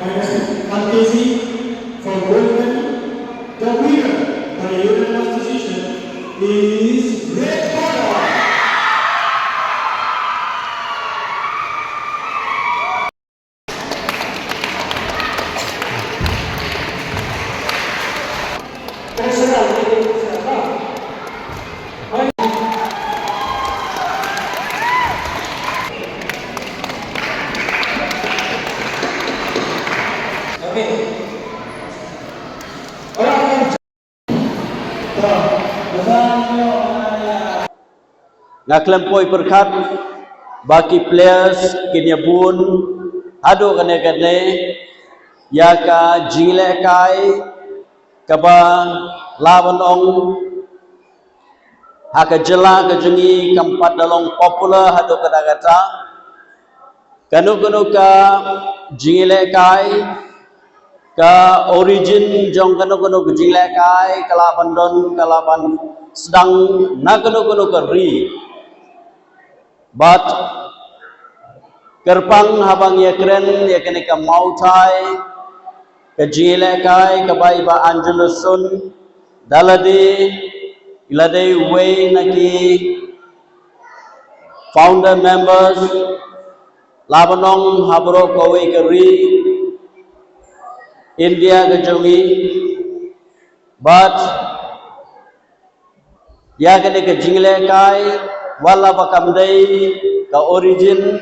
minus 1 kg for gold medal. The winner by unanimous decision is Ri-Bhoi. Ngaklempoi perkat bagi players kinya bun adu kene ya ka Jingïakhun Kaba lawan ong haka jela ke jungi keempat dalam popular adu kata kanu ka Jingïakhun ka origin jong kanu ke Jingïakhun kalaban don kalaban sedang na kanu ke ri but kerpang habang ya keren ya kene ka Muay ke Jingïakhun ka iba Angelusun dalade ilade way naki founder members labanong habro kowe keri India ke jungi but ya kene ke Jingïakhun wala bakamdai ka origin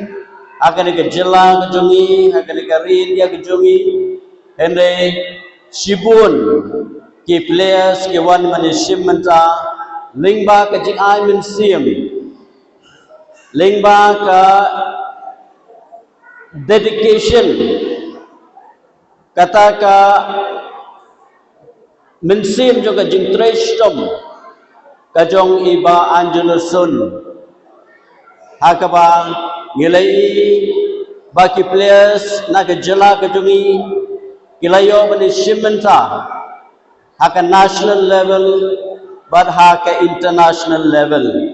akan ke jela ke jungi akan ke rin dia ke jungi hende shibun ki players ke wan manishim menta lingba ke Ïashim sim lingba ka dedication kata ka mensim juga jingtreshtom kajong iba Angelusun hakaba ngilai baki players na kejela kejungi kilayo bani shimenta haka national level but haka international level